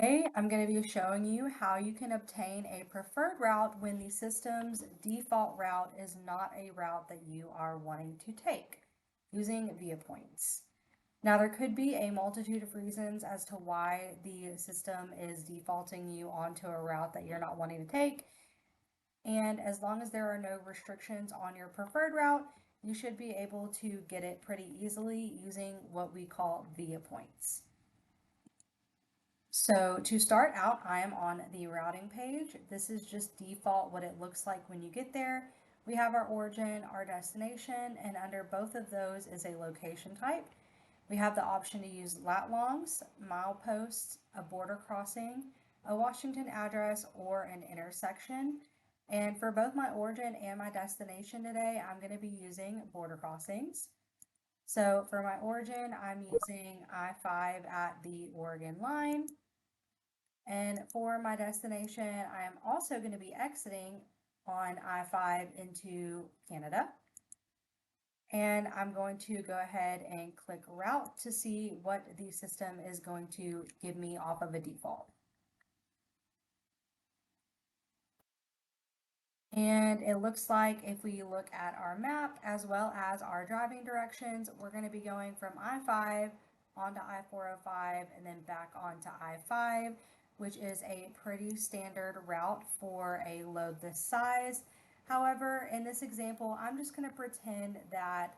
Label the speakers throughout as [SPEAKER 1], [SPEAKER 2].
[SPEAKER 1] Today, I'm going to be showing you how you can obtain a preferred route when the system's default route is not a route that you are wanting to take using viewpoints. Now, there could be a multitude of reasons as to why the system is defaulting you onto a route that you're not wanting to take. And as long as there are no restrictions on your preferred route, you should be able to get it pretty easily using what we call viewpoints. So to start out, I am on the routing page. This is just default what it looks like when you get there. We have our origin, our destination, and under both of those is a location type. We have the option to use lat longs, mileposts, a border crossing, a Washington address, or an intersection. And for both my origin and my destination today, I'm going to be using border crossings. So for my origin, I'm using I-5 at the Oregon line. And for my destination, I am also going to be exiting on I-5 into Canada. And I'm going to go ahead and click route to see what the system is going to give me off of a default. And it looks like if we look at our map as well as our driving directions, we're going to be going from I-5 onto I-405 and then back onto I-5, which is a pretty standard route for a load this size. However, in this example, I'm just going to pretend that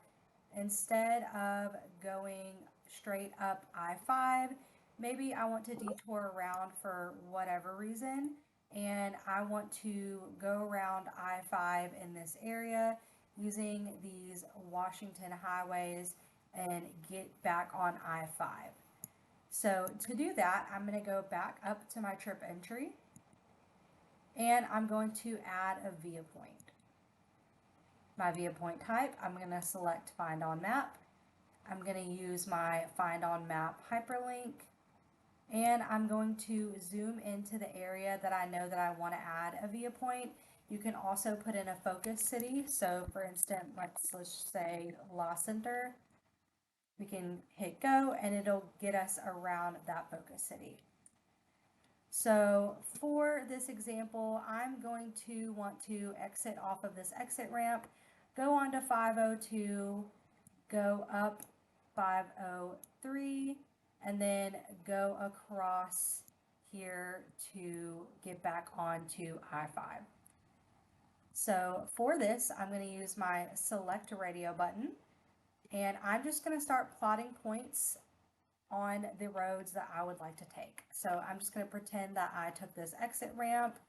[SPEAKER 1] instead of going straight up I-5, maybe I want to detour around for whatever reason, and I want to go around I-5 in this area using these Washington highways and get back on I-5. So to do that, I'm going to go back up to my trip entry and I'm going to add a viewpoint. My viewpoint type, I'm going to select Find on Map. I'm going to use my Find on Map hyperlink, and I'm going to zoom into the area that I know that I want to add a viewpoint. You can also put in a focus city. So for instance, let's say La Center. We can hit go and it'll get us around that focus city. So for this example, I'm going to want to exit off of this exit ramp, go on to 502, go up 503, and then go across here to get back onto I-5. So for this, I'm going to use my select radio button, and I'm just going to start plotting points on the roads that I would like to take. So I'm just going to pretend that I took this exit ramp.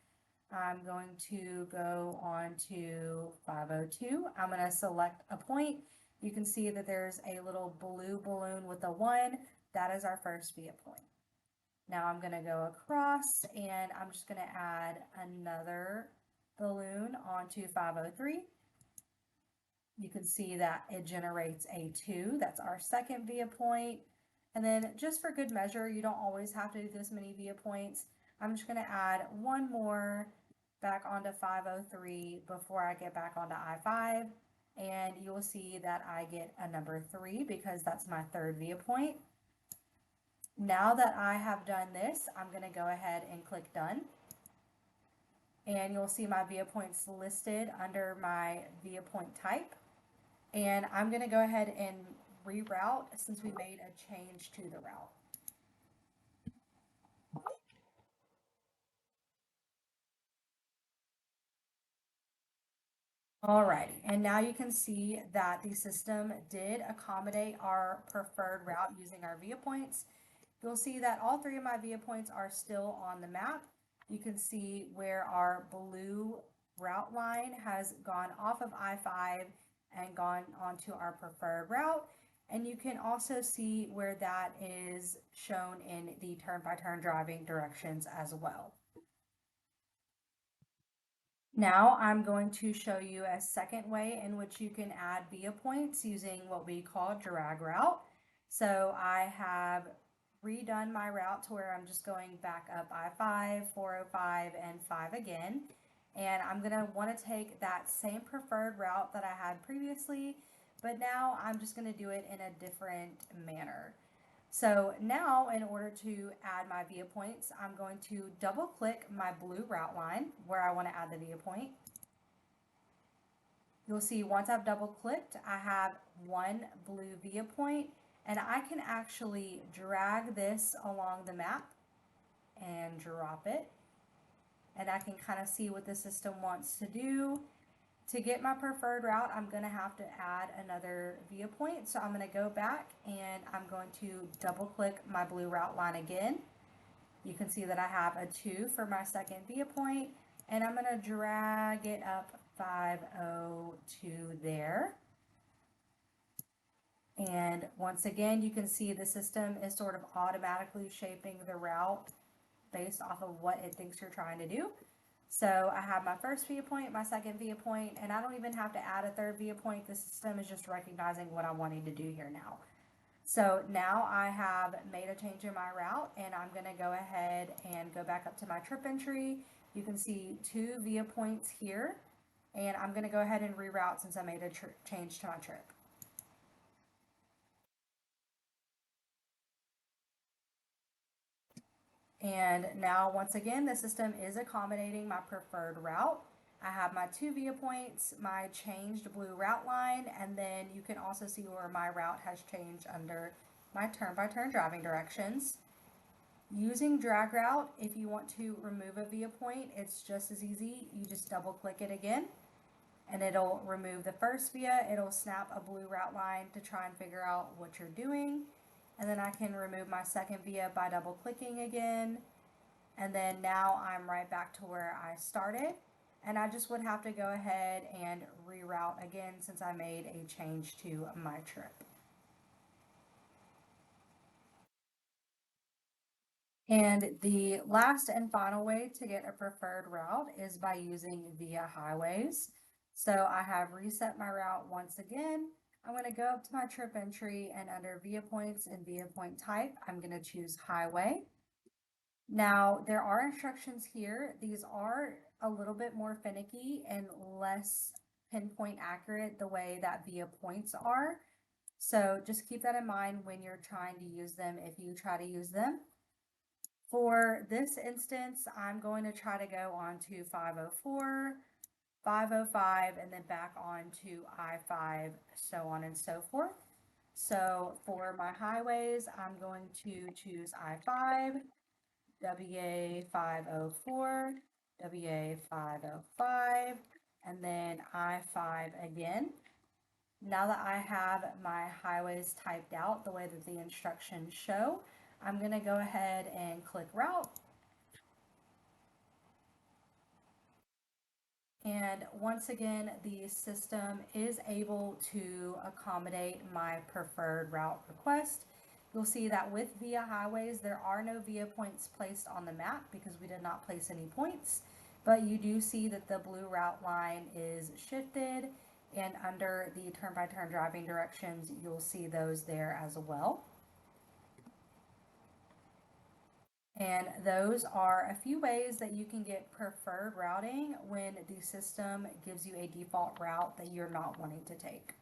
[SPEAKER 1] I'm going to go on to 502. I'm going to select a point. You can see that there's a little blue balloon with a 1. That is our first viewpoint. Now I'm going to go across and I'm just going to add another balloon onto 503. You can see that it generates a 2. That's our second viewpoint. And then just for good measure, you don't always have to do this many viewpoints. I'm just going to add one more back onto 503 before I get back onto I-5. And you will see that I get a number 3 because that's my third viewpoint. Now that I have done this, I'm going to go ahead and click done. And you'll see my viewpoints listed under my viewpoint type. And I'm going to go ahead and reroute since we made a change to the route. Alrighty, and now you can see that the system did accommodate our preferred route using our viewpoints. You'll see that all 3 of my viewpoints are still on the map. You can see where our blue route line has gone off of I-5 and gone onto our preferred route. And you can also see where that is shown in the turn-by-turn driving directions as well. Now I'm going to show you a second way in which you can add viewpoints using what we call drag route. So I have redone my route to where I'm just going back up I-5, 405, and 5 again. And I'm going to want to take that same preferred route that I had previously, but now I'm just going to do it in a different manner. So now in order to add my viewpoints, I'm going to double click my blue route line where I want to add the viewpoint. You'll see once I've double clicked, I have one blue viewpoint, and I can actually drag this along the map and drop it. And I can kind of see what the system wants to do. To get my preferred route, I'm going to have to add another viewpoint. So I'm going to go back and I'm going to double click my blue route line again. You can see that I have a 2 for my second viewpoint, and I'm going to drag it up 502 there. And once again, you can see the system is sort of automatically shaping the route based off of what it thinks you're trying to do. So I have my first viewpoint, my second viewpoint, and I don't even have to add a third viewpoint. The system is just recognizing what I'm wanting to do here now. So now I have made a change in my route, and I'm going to go ahead and go back up to my trip entry. You can see 2 viewpoints here, and I'm going to go ahead and reroute since I made a change to my trip. And now once again, the system is accommodating my preferred route. I have my 2 viewpoints, my changed blue route line, and then you can also see where my route has changed under my turn-by-turn driving directions. Using drag route, if you want to remove a viewpoint, it's just as easy. You just double click it again and it'll remove the first via. It'll snap a blue route line to try and figure out what you're doing. And then I can remove my second via by double clicking again. And then now I'm right back to where I started. And I just would have to go ahead and reroute again since I made a change to my trip. And the last and final way to get a preferred route is by using via highways. So I have reset my route once again. I'm going to go up to my trip entry, and under viewpoints and viewpoint type, I'm going to choose highway. Now there are instructions here. These are a little bit more finicky and less pinpoint accurate the way that viewpoints are. So just keep that in mind when you're trying to use them if you try to use them. For this instance, I'm going to try to go on to 504, 505, and then back on to I-5, so on and so forth. So for my highways, I'm going to choose I-5, WA 504, WA 505, and then I-5 again. Now that I have my highways typed out the way that the instructions show, I'm going to go ahead and click route. And once again, the system is able to accommodate my preferred route request. You'll see that with via highways, there are no via points placed on the map because we did not place any points, but you do see that the blue route line is shifted, and under the turn-by-turn driving directions, you'll see those there as well. And those are a few ways that you can get preferred routing when the system gives you a default route that you're not wanting to take.